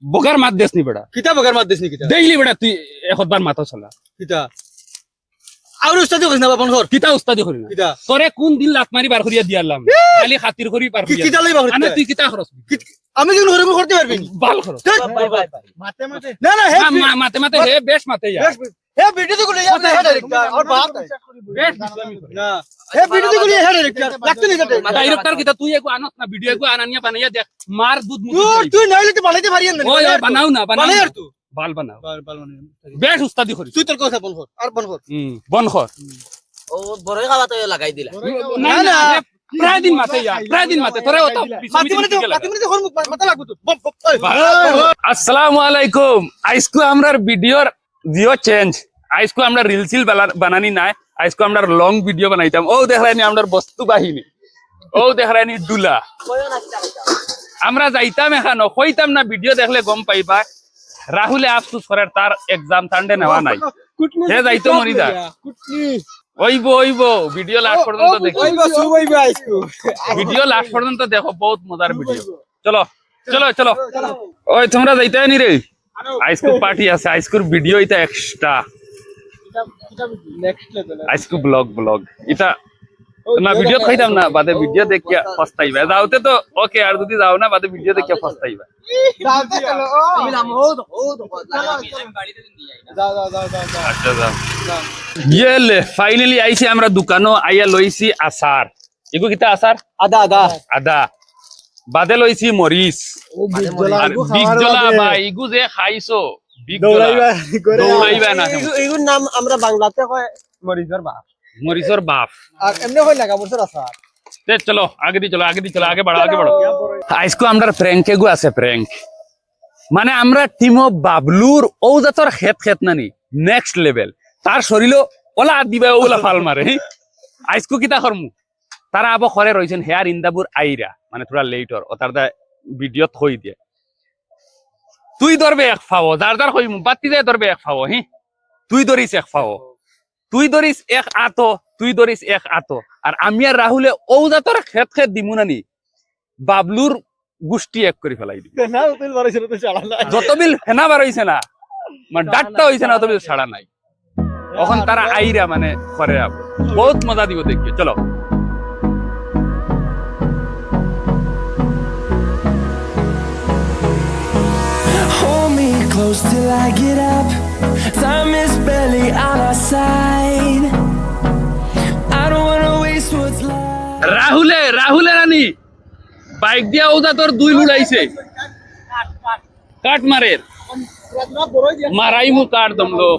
বগার মাত দেস নি বেড়া কিতা বগার মাত দিস নি কিতা দেখলি বেড়া তুই একবার মাথা চলা কিতা আর উস্তাদি কইছ না বাপন ঘর কিতা উস্তাদি করি না কিতা তোরে কোন দিন লাত মারি বার করিয়া দিয়ালাম খালি খাতির করি বার করিয়া কিতা লইবা আনা তুই কিতা খরচ আমি কি ঘরে করতে পারবি বাল খরচ মাতে মাতে না না হে মাতে মাতে হে বেশ মাতে ইয়া হে ভিডিও তো করে যাবে হে ডাইরেক্ট আর বাত বেশ ইসলামি করে। না হে ভিডিও তো করে হে ডাইরেক্ট লাগতে নি কাটে ডাইরেক্টর কিতা তুই এগো আনত না ভিডিও এগো আনানিয়া বানাইয়া দেখ মার দুধ মুখ তুই নইলে তো বানাইতে পারিয়েন না ওই বানাও না বানাও বানাই না। আর তুই বাল বানাও বাল মানে বেশ উস্তাদি করিস তুই তোর কথা বল কর আর বল কর বন কর ও বড়ই খাওয়া তো লাগাই দিলা না না প্রায় দিন মাতে ইয়া প্রায় দিন মাতে তোরে অত মাতি মানে হর মুখ মাথা লাগু তো বপ বপ আসসালামু আলাইকুম আজকে আমরার ভিডিওর জিও চেঞ্জ আজকে আমরা রিলসিল বানানি নাই আজকে আমরা লং ভিডিও বানাইতাম ও দেখরানি আমরার বস্তু বাহিনী ও দেখরানি দুলা আমরা যাইতাম এখানো কইতাম না ভিডিও দেখলে গম পাইবা রাহুলে আফসোস করার তার এক্সাম থান্ডে নেওয়া নাই হে যাইতো মরি যা ওইবো ভিডিও লাস্ট পর্যন্ত দেখো ভিডিও লাস্ট পর্যন্ত দেখো বহুত মজার ভিডিও চলো চলো চলো ওই তোমরা যাইতে নি রে আইস্কুল পার্টি আছে আইস্কুল ভিডিও এটা এক্সট্রা আইস্কুল ব্লগ এটা না ভিডিও খাইতাম না বাদে ভিডিও দেখিয়া পস্তাইবা যাওতে তো ওকে আর যদি যাও না বাদে ভিডিও দেখিয়া পস্তাইবা আচ্ছা যাও ये ले फाइनली आईसी हमरा दुकानो आया लइसी आसार एगो किता आसार আদা আদা आदा बादे लइसी मरीच আর বিগজলা বা ইগু যে খাইছো বিগজলা দৌড়াইবা না এইগুর নাম আমরা বাংলাতে কয় মরিজর বাপ মরিচর বাপ আর এমনি হই লাগা বছর আছে তে চলো আগে দি চলো আগে বাড়ো আজকে আমরা প্র্যাঙ্কে গো আছে প্র্যাঙ্ক মানে আমরা টিম অফ বাবলুর ও জাতর খেত নানি নেক্সট লেভেল তার শরীরও ওলা দিবা ওলা ফাল মারে আজকে কিতা করমু তারা আবার ঘরে রয়েছেন হেয়ার ইন্দাবুর আইরা মানে থোড়া লেটর ও তার ভিডিও থই দিয়ে তুই ধরবে এক ফাও যার কইমু বাতি যায় ধরবে এক ফাও হি তুই ধরিস এক ফাও তুই ধরিস এক আতো তুই ধরিস এক আতো আর আমি আর রাহুলে ও জাতর খেত দিমু নানি বাবলুর গুষ্টি এক করে ফেলাই দিবি না তুই বাড়াইছ তো চালা না যত বিল ফেনা বার হইছে না মানে ডাটটা হইছে না অত বিল ছাড়া নাই এখন তারা আইরা মানে করে বহুত মজা দিব দেখি চলো Hold me close till I get up. Time is barely on our side. I don't wanna waste what's left. রাহুলে Rani bike দিয়া ওদা তোর দুই লুড়াইছে কাট মারের মারাই মু কাট দমলো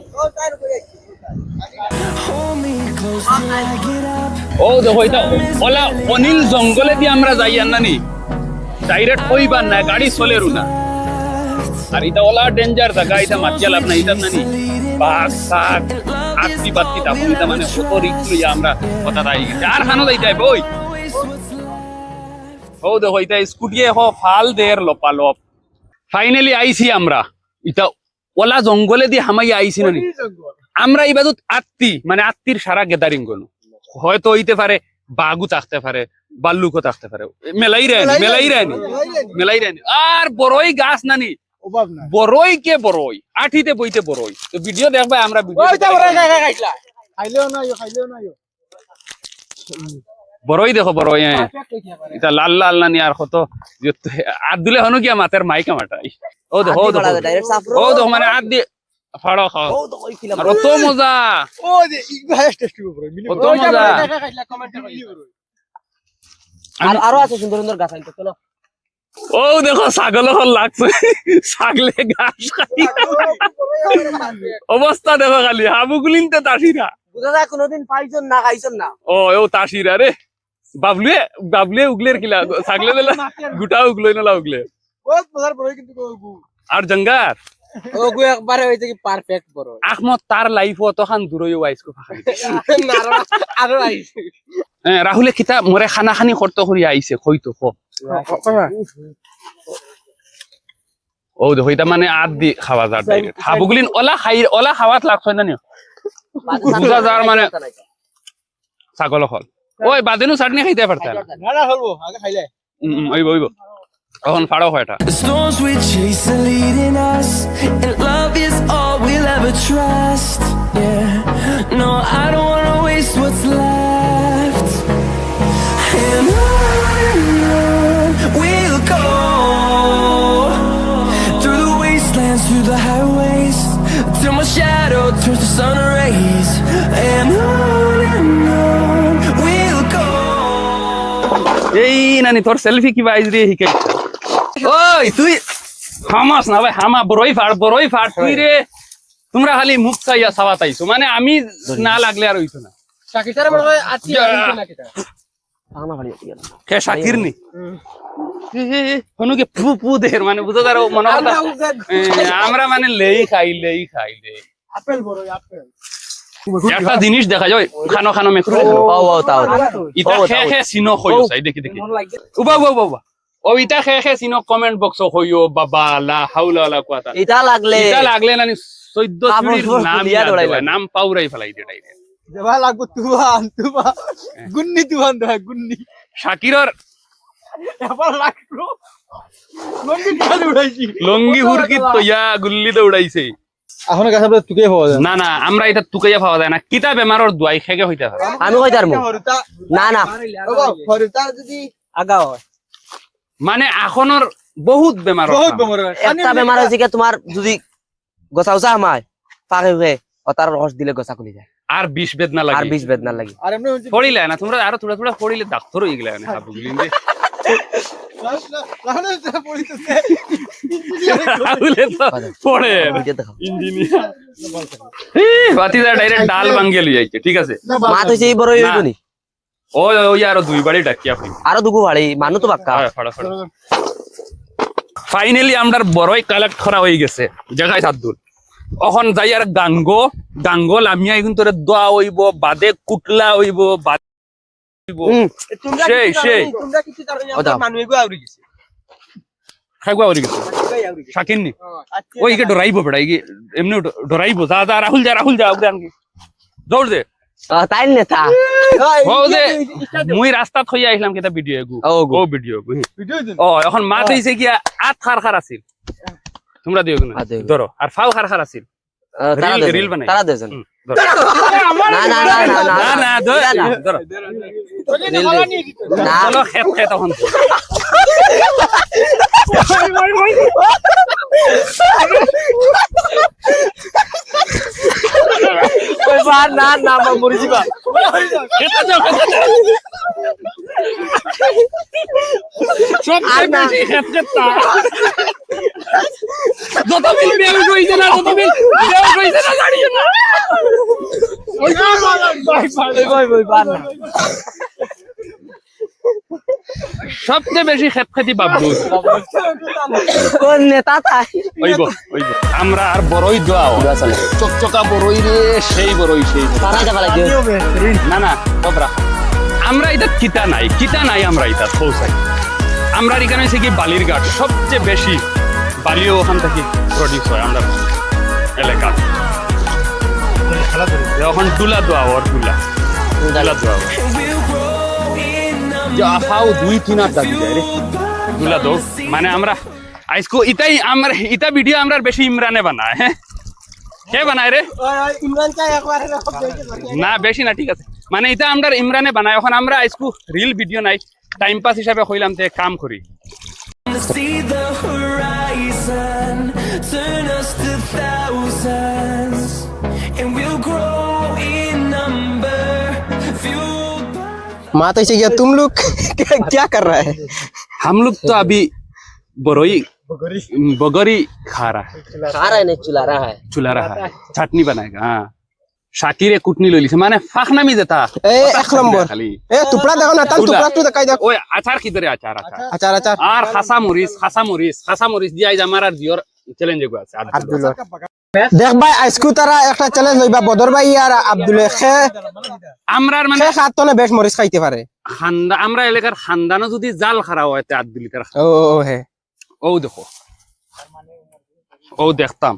Hold me close till I get up. ও দেখো এটা ওলা অনিল জঙ্গলে দিয়ে আমরা যাই আর নানি ডাইরেক্ট কইবার না গাড়ি চলেরু না আর এটা ওলা ডেঞ্জার জায়গা এটা মাতিয়া লাভ না এটা নানি বাঘ শাক আত্মি বাত্তি তাপুন এটা মানে কত রিস্ক লইয়া আমরা কথা দাই গেছে আর খানো যাইতে বই ও দেখো এটা স্কুটিয়ে হো ফাল দের লোপালোপ ফাইনালি আইছি আমরা এটা ওলা জঙ্গলে দিয়ে হামাই আইছি নানি আমরা এই বাজুত আত্মীর সারা গ্যাদারিং করলো হয়তো হইতে পারে বাঘু থাকতে পারে বাল্লুকও থাকতে পারে মেলাই রায়নি আর বড়ই গাছ নানি অভাব না বড়ই কে বড়ই আঠিতে বইতে বড়ই তো ভিডিও দেখবা আমরা ভিডিও খাইলেও না বড়ই দেখো বড়ই হ্যাঁ এটা লাল লাল নানি আর কত আদ দিলে হনু গিয়া মাতের মাইকা মাটাই ও দেখো মানে আদ দিয়ে ফাড়ো খাও ও তো কই খিলা আর অত মজা ও যে ইগু হাইস্ট টেস্ট করে মিলি কত মজা আর আরো আছে সুন্দর সুন্দর গাছ আনতে চলো ও দেখো ছাগল লাগছে ছাগলে ঘাস খাই অবস্থা দেখো খালি হাবুগুলিনতে তাসিরা বুঝা যায় কোনোদিন পাইছন না খাইছন না ও এও তাসিরা রে বাবলুয়ে উগলের কিলা ছাগলে দিলা গুটা উগলই না উগলে বহুত মজার বড় কিন্তু গু আর জঙ্গার ও গু একবারে হইছে কি পারফেক্ট বড় আহমদ তার লাইফ অতখান দূরইও আইসকো ফাখাই আরো আইছে রাহুলে কিতা মরে খানা খানি করতে করি আইছে কইতো খ ও দেখো এটা মানে আদ দি খাওয়া যার ডাইরেক্ট হাবুগুলিন ওলা খাওয়াত লাগছে না নিও বুঝা যার মানে ছাগল হল ওই বাদেনু চাটনি খাইতে পারতা না হলবো আগে খাইলে ওইব এখন ফাড়ো হয়টা The storms we chase are leading us, and love is all we'll ever trust. Yeah, no, I don't wanna waste what's left. And on we'll go, through the wastelands, through the highways, till my shadow turns to sun rays. And on we'll go. এই নানি তোর selfie কি বাইজ রে হিকে ওই তুই Hamas না ভাই হামা বড়ই ফাড় তুই রে তোমরা খালি মুখ চাইয়া সাওয়াতাইছো মানে আমি না লাগলে আর হইতো না শাকিটারে মনে হয় আছি না কিটা আনা ভালো কে শাকির নি হনুকে পু পু দের মানে বুঝো তার মনে কথা আমরা মানে লেই খাই লে আপেল বড় আপেল একটা জিনিস দেখা যায় খানো খানো মেখরু ও তাও ইটা খে সিনো হইও চাই দেখি উবা ও ইটা খে সিনো কমেন্ট বক্স হইও বাবা লা হাওলা ওয়ালা কুয়াতা এটা লাগলে নানি 14 চুরির নাম নাম পাউরাই ফেলাই দে ডাইরেক্ট দেবা লাগবো তুবা গুন্নি তুহান দা গুন্নি শাকিরর এবার লাগলো লঙ্গি কালে উড়াইছি লঙ্গি হুরকিত তো ইয়া গুল্লি তো উড়াইছে এখন কাছে তুকে পাওয়া যায় না আমরা এটা তুকাইয়া পাওয়া যায় না কিতা বেমারর দুয়াই খেগে হইতা হয় আমি কই তারমু না হরিতা যদি আগা হয় মানে এখনর বহুত বেমার বহুত বেমার একটা বেমার হইছে কি তোমার যদি গোছাউছা আমায় পাকে হয়ে ও তার রস দিলে গোছা খুলি যায় আর বিষ বেদনা আর লাগে বিষ বেদনা লাগে আর এমনি হচ্ছে পড়িলে না তোমরা আরো থোড়া পড়িলে ডাক্তার হই গেলে না হাবুগুলিন দে লাহনে পড়িতেছে রাহুলে তো পড়ে ওইটা দেখো ইঞ্জিনিয়ার বাতিদা ডাইরেক্ট ডাল ভাঙ্গে লই যাইছে ঠিক আছে মা তো সেই বড় হইবো নি ওই আরো দুই বাড়ি ডাকি আপনি আরো দুগু বাড়ি মানু তো বাক্কা ফাড়া ফাইনালি আমরার বড়ই কালেক্ট করা হয়ে গেছে জায়গায় সাদ্দুল এখন যাই আর গাঙ্গো লামিয়া এখন তোরে দোয়া হইব বাদে কুটলা হইব বাদে হইব সেই তোমরা কিছু জানো ওটা মানুষ এগো আউরি গেছে খাইগা হইব গেছে শাকিন নি ওই কে ডরাইব বেড়া এই এমনি ডরাইব যা রাহুল যা ওকে আনকি দৌড় দে তাই নেতা ও যে মুই রাস্তা থই আইলাম কেটা ভিডিও এগু ও ভিডিও ভিডিও দিন ও এখন মা হইছে কি আত খার আছিল তোমরা দিও না ধরো আর ফাও খার আছিল রিল বানাই তারা দেজন ধরো না ধরো না চলো খেত তখন কই বার না মরি যাবা সব বেশি খেতটা যত বিল বেউ কইছে না গাড়ি না কই বার না সবচেয়ে বেশি খেতখাতি বাবলু কোন নেতা তাই ওইব আমরা আর বড়ই দোয়াও চকচকা বড়ই রে সেই তারা যাবা লাগে না তবরা আমরা এটা কিতা নাই আমরা এটা পৌঁছাই আমরা এখানে হচ্ছে কি বালির ঘাট সবচেয়ে বেশি বালিও ওখান থেকে প্রডিউস হয় আমরা এলাকা এখন দুলা দোয়াও আফাও 2-3 আট দাবি যায় রে দুলা দো মানে আমরা আজকে ইটা ভিডিও আমরা বেশি ইমরানে বানায় হ্যাঁ কে বানায় রে ইমরান চাই একবার না বেশি না ঠিক আছে মানে এটা আমরা ইমরানে বানায় এখন আমরা আজকে রিল ভিডিও নাই টাইম পাস হিসাবে কইলাম তে কাম করি See the horizon, turn us to thousands, and we'll grow in number, fueled by माँ तो इसे क्या तुम लोग क्या कर रहा है हम लोग तो अभी बगरी खा रहा है नहीं चुला रहा है चटनी बनाएगा हाँ শাকিরে কুটনি লইলিছে মানে ফাখনামি যেটা এক নম্বর খালি টুকরা দেখো না তার টুকরা তো দেখাই দাও ওই আচার কি ধরে আচার আচার আর খাসা মরিচ দিয়াই আমার আর দিওর চ্যালেঞ্জ গো আছে আব্দুল্লাহ দেখ ভাই আজকু তারা একটা চ্যালেঞ্জ লইবা বদর ভাই আর আব্দুল খে আমরার মানে সাত টনে বেশ মরিচ খাইতে পারে আমরা এলাকার খানদানো যদি জাল খারা হয় তে 8 লিটার ও হে ও দেখো ও দেখতাম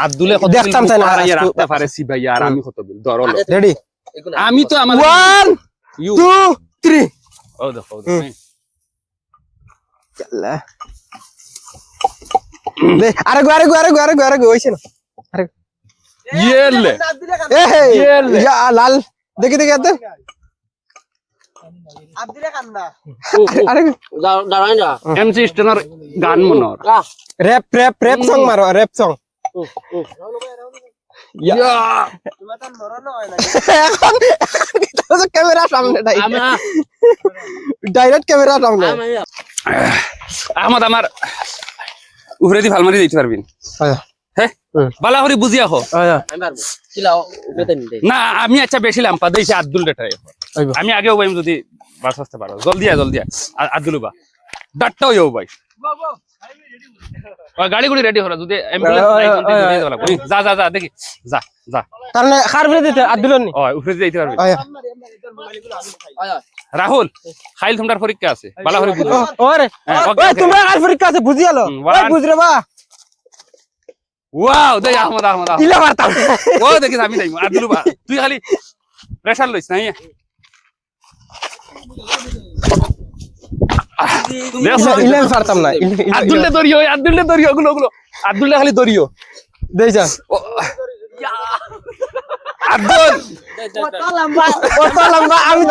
আব্দুলে কত দেখতাম তাই না রাখতে পারে সি ভাই আর আমি কত বিল ধরো রেডি আমি তো আমার 1 2 3 ও দেখো আরে গো হইছে না আরে ইয়েলে এ হে ইয়া লাল দেখি এত আরে দাঁড়াই না এমসি স্টেনার গান মনর রেপ সং মারো রেপ সং ইয়া ক্যামেরা সামনে ডাইরেক্ট ক্যামেরা সামনে আহমদ আমার উফরে দি ভাল মারি দিতে পারবিন হ্যাঁ বালা করে বুঝিয়া হো আমি পারবো চিলাও বেতন দে না আমি আচ্ছা বেশি লাম্পা দিয়েছি আব্দুল রেটাই আমি আগেও ভাই যদি বাস আসতে পারো জলদি আব্দুল বা ডাটটাও যাও ভাই গাড়ি গুড়ি রেডি হলো যদি অ্যাম্বুলেন্স যা যা যা দেখি যা যা তার মানে খার ফেলে দিতে আব্দুল নি ও উফরে দিতে পারবি রাহুল খাইল তোমার পরীক্ষা আছে বালা করে বুঝো ওরে ওই তোমরা আর পরীক্ষা আছে বুঝিয়ালো ওই বুঝ রে বা ওয়াও দেখ আহমদ ইলা মারতাম ও দেখিস আমি যাইমু আব্দুল বা তুই খালি প্রেসার লইস না ইলা মারতাম না আব্দুললে দরিও ওগুলো আব্দুললে খালি দরিও দেই যা আব্দুল কত লম্বা আমি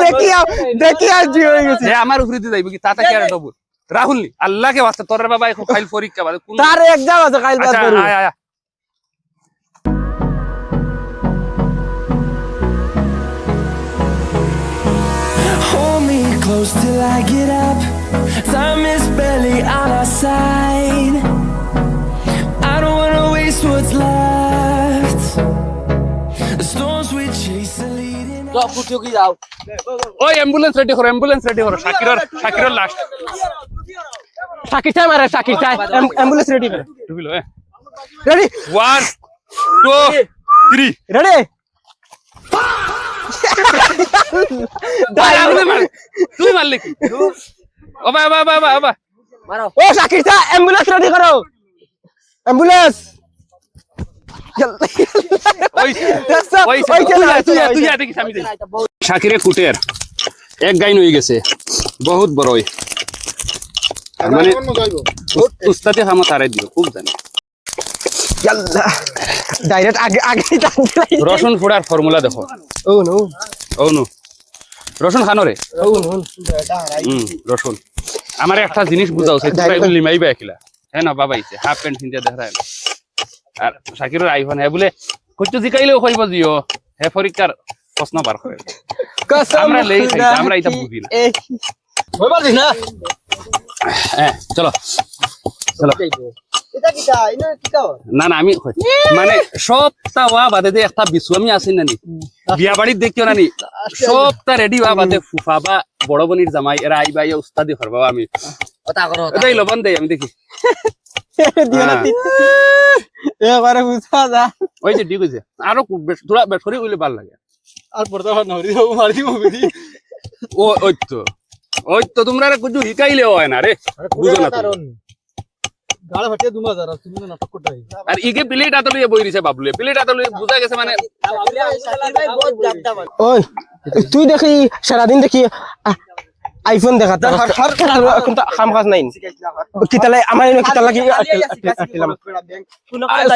দেখি আর জি হয়ে গেছে এ আমার উপরে দিয়ে যাইব কি তাতা কি আর ডবল রাহুল নি আল্লাহকে ওয়াস্তে তোর বাবা এখন ফাইল পরীক্ষা বাদে কোন তার এক্সাম আছে কাল বাদ আচ্ছা করব আয় Hold me close till I get up. Time is barely on our side. I don't wanna waste what's left. The storms we chase are leading us. তো ফুটিও কি যাও ওই অ্যাম্বুলেন্স রেডি করো শাকিরের লাস্ট সাকির টাইম আরে সাকির টাইম অ্যাম্বুলেন্স রেডি করে টুবিলো ready 1 2 3 ready তুই মারলি কি ও বাবা মারো ও সাকির টাইম অ্যাম্বুলেন্স রেডি করো অ্যাম্বুলেন্স তুই দেখিস আমি দেখি শাকিরে কুটের এক গাইন হয়ে গেছে বহুত বড়ই মানে উস্তাদে হামা তারাই দিও খুব জানি ডাইরেক্ট আগে রসুন ফোড়ার ফর্মুলা দেখো ও নো রসুন খানো রে রসুন আমার একটা জিনিস বুঝাও লিমাইবা একিলা হ্যাঁ না বাবা ইছে হাফ প্যান্ট কিনতে দেখা যায় আর শাকিরের আইফোন হ্যাঁ বলে কইতো জিকাইলেও কইব দিও হে পরীক্ষার প্রশ্ন বার করে আমরা লেই খাইতে আমরা এটা বুঝি না হইবার দিস না হ্যাঁ চলো এটা কিটা ইনো কিটা না আমি মানে সবটা ওয়া বাদে যে একটা বিছু আমি আছি নানি বিয়া বাড়ির দেখিও নানি সবটা রেডি হওয়া বাদে ফুফা বা বড় বোনির জামাই এরা আইবা ইয়া উস্তাদি করবা আমি কথা করো এটাই লবণ দেই আমি দেখি দিও না এবারে বুঝা যা ওই যে ঠিক আছে আরো থোড়া বেসরি হইলে ভালো লাগে আর পড়তে হয় না হরি মার দিব বিধি ওই তো তোমরা কিছু শিকাইলে হয় না রে বুঝো না গাড়া ফাটিয়ে দুমা যারা তুমি নাটক করতে আর ইগে প্লেট আতলে বই দিছে বাবলু প্লেট আতলে বুঝা গেছে মানে ওই তুই দেখি সারাদিন দেখি আইফোন দেখা তার কাম কাজ নাই কিতালে আমার এনে কিতালা কি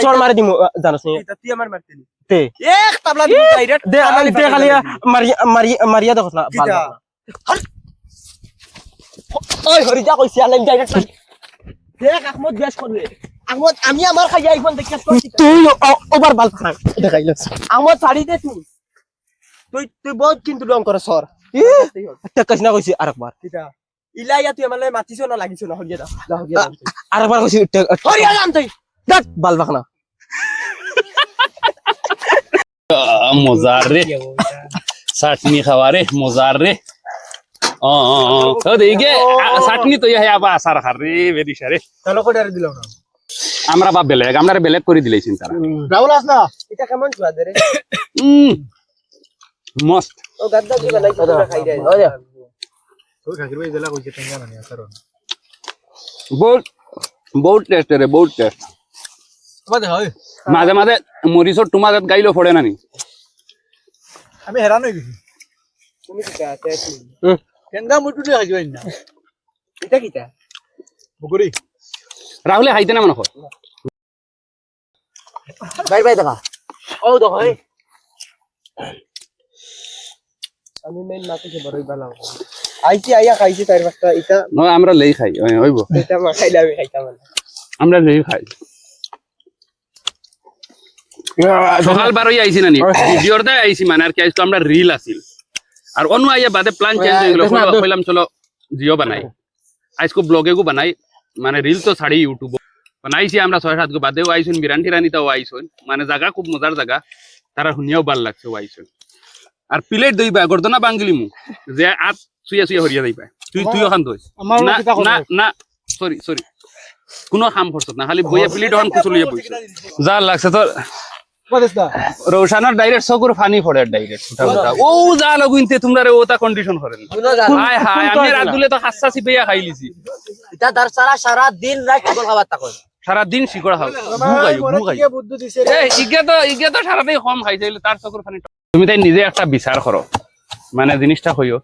সর মারি দিমু জানাস নি তুই আমার মারতেনি তে এক তাবলা দিমু ডাইরেক্ট দে আমি তে খালি মারিয়া দেখছ না ভালো ওই হরি যা কইছি আলেন ডাইরেক্ট দেখ আহমদ গ্যাস করবে আহমদ আমি আমার খাই আইফোন দেখে তুই ওভার বাল খান দেখাইলস আহমদ ছাড়ি দে তুই বহুত কিন্তু রং করে সর একটা কইনা কইছি আরেকবার কিটা ইলাইয়া তুই আমালে মাতিছ না লাগিছ না হরিয়া দা আরেকবার কইছি হরিয়া নাম তুই দেখ বাল বাখনা মজার রে চাটনি খাওয়া রে মজার রে দেখে চাটনি তো আবার আচার খার রে বেদিসা রে আমরা বা বেলেগ আমরা বেলেগ করে দিলেছেন তারা রাহুল আস না এটা কেমন স্বাদ রে মস্ত ও গাদ্দা দিবা নাই তো খাই রে ও যা ওই খাকির ভাই জেলা কইছে টেঙ্গা না আচার বহুত টেস্ট রে বহুত টেস্ট মাঝে মাঝে মরিচর টুমাজাত গাইলো ফড়ে না নি আমি হেরান হই গেছি তুমি কি কাছে টেঙ্গা মুটুলি খাইছো না এটা কিটা বগরি রাহুলে খাইতে না মনে হয় বাইর বাইর দেখা ও দেখো এই আমি মেন মাকে যে বড়ই বালা আইছি আইয়া খাইছি তার একটা এটা নয় আমরা লেই খাই হইব এটা মা খাইলে আমি খাইতাম না আমরা লেই খাই সকাল বারোই আইছি নানি ভিডিওর দায় আইছি মানে আর কি আইসতো আমরা রিল আসিল আর অন্য আইয়া বাদে প্ল্যান চেঞ্জ হয়ে গেল কইলাম চলো জিও বানাই আজকে ব্লগে গো বানাই মানে রিল তো ছাড়ি ইউটিউব বানাইছি আমরা 6-7 গো বাদেও আইছুন বিরান্টি রানীতাও আইছুন মানে জায়গা খুব মজার জায়গা তারা শুনিয়াও ভাল লাগছে আইছুন আর প্লেট দইবা গর্দনা বাঙ্গিলি মু যে আত সুইয়া সুইয়া হরিয়া দইবা তুই ওখান দই না না না সরি কোনো কাম করছ না খালি বইয়া প্লেট ওখান কুচলিয়া বইছ যা লাগছে তোর রোশানার ডাইরেক্ট সগুর ফানি ফড়ে ডাইরেক্ট ও যা লগুইনতে তোমরা রে ওটা কন্ডিশন করেন হায় হায় আমি রাতুলে তো হাসসাসি পেয়া খাইলিছি এটা দার সারা দিন রাত কেবল খাবার তা কই সারা দিন শিকড় খাও ভুগাই বুদ্ধি দিছে ইগে তো সারাতেই কম খাইছে তার চকুর ফানি তুমি তাই নিজে একটা বিচার করো মানে জিনিসটা হইও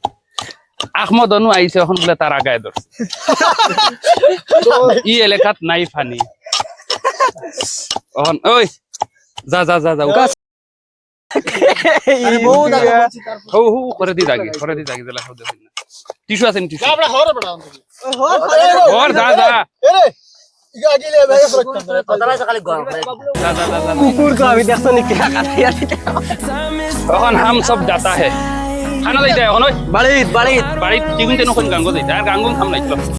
আহমদ অনু আইছে এখন বলে তার আগায় ধরছে ই এলাকাত নাই ফানি এখন ওই যা আরে বউ দাদা হো করে দি দাগি জেলা খাও দেখুন না টিস্যু আছে টিস্যু আমরা হরে বড় ওর যা এরে ইগা গিলে ভাই ফরক কথা খালি গরম করে যা কুকুর তো আমি দেখছ নি Time is এখন হাম সব যাতা হে খানা যাইতে এখন ওই বাড়িত বাড়ি টিগুন তেন কোন গাঙ্গো যাইতে আর গাঙ্গো খাম নাই চলো